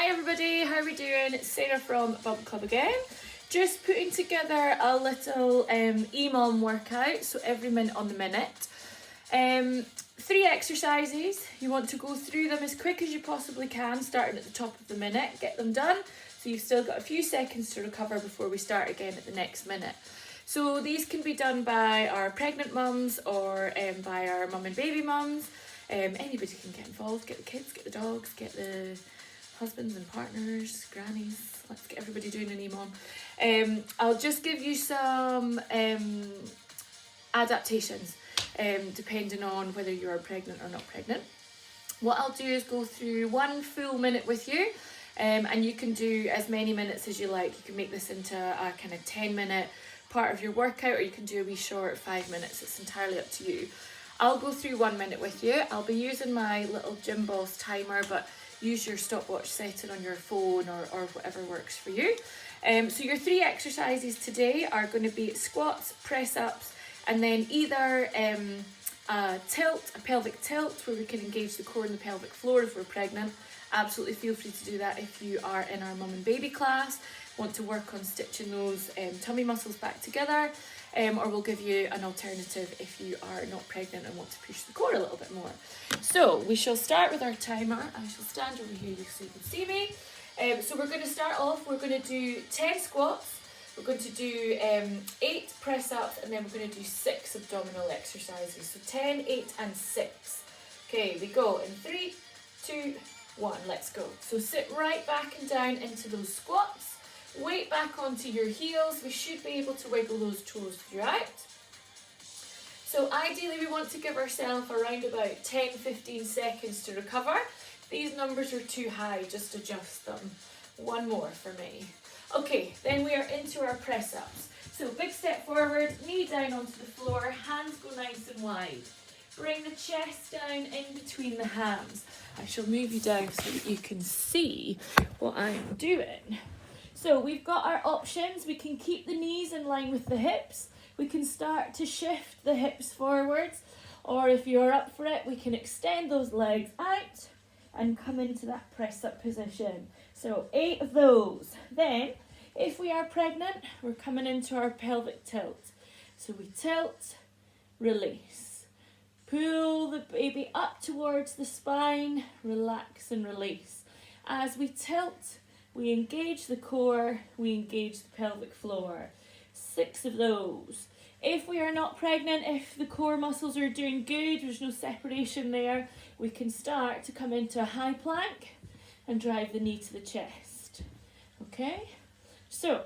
Hi everybody, how are we doing? It's Sarah from Bubble Club again. Just putting together a little EMOM workout, so every minute on the minute. 3 exercises. You want to go through them as quick as you possibly can, starting at the top of the minute. Get them done, so you've still got a few seconds to recover before we start again at the next minute. So these can be done by our pregnant mums or by our mum and baby mums. Anybody can get involved. Get the kids, get the dogs, get the husbands and partners, grannies. Let's get everybody doing an EMOM. I'll just give you some adaptations depending on whether you're pregnant or not pregnant. What I'll do is go through 1 full minute with you, and you can do as many minutes as you like. You can make this into a kind of 10-minute part of your workout, or you can do a wee short 5 minutes. It's entirely up to you. I'll go through 1 minute with you. I'll be using my little Gym Boss timer, but use your stopwatch setting on your phone or whatever works for you. So your 3 exercises today are going to be squats, press ups, and then either a pelvic tilt, where we can engage the core and the pelvic floor if we're pregnant. Absolutely feel free to do that if you are in our mum and baby class, want to work on stitching those tummy muscles back together, or we'll give you an alternative if you are not pregnant and want to push the core a little bit more. So we shall start with our timer. I shall stand over here so you can see me. So we're going to start off, we're going to do 10 squats, we're going to do 8 press ups, and then we're going to do 6 abdominal exercises. So 10, 8 and 6. Okay, we go in 3, 2, 1, let's go. So sit right back and down into those squats. Weight back onto your heels. We should be able to wiggle those toes throughout. So ideally we want to give ourselves around about 10-15 seconds to recover. If these numbers are too high, just adjust them. 1 more for me. Okay, then we are into our press ups. So big step forward, knee down onto the floor, hands go nice and wide. Bring the chest down in between the hands. I shall move you down so that you can see what I'm doing. So we've got our options. We can keep the knees in line with the hips. We can start to shift the hips forwards, or if you're up for it, we can extend those legs out and come into that press up position. So 8 of those. Then, if we are pregnant, we're coming into our pelvic tilt. So we tilt, release. Pull the baby up towards the spine, relax and release. As we tilt, we engage the core, we engage the pelvic floor. 6 of those. If we are not pregnant, if the core muscles are doing good, there's no separation there, we can start to come into a high plank and drive the knee to the chest. Okay? So,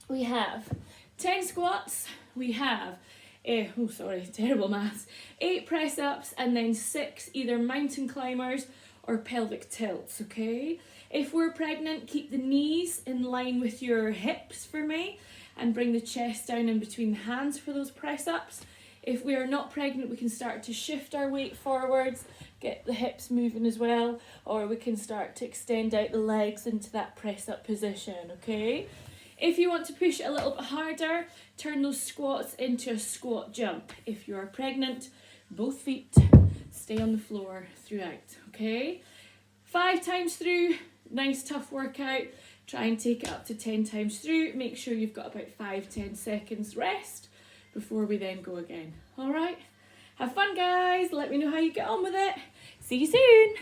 we have 10 squats, we have, terrible maths, 8 press ups, and then 6 either mountain climbers or pelvic tilts, okay? If we're pregnant, keep the knees in line with your hips for me and bring the chest down in between the hands for those press ups. If we are not pregnant, we can start to shift our weight forwards, get the hips moving as well, or we can start to extend out the legs into that press up position, okay? If you want to push it a little bit harder, turn those squats into a squat jump. If you are pregnant, both feet stay on the floor throughout, okay? 5 times through, nice tough workout. Try and take it up to 10 times through. Make sure you've got about 5-10 seconds rest before we then go again. All right? Have fun, guys. Let me know how you get on with it. See you soon.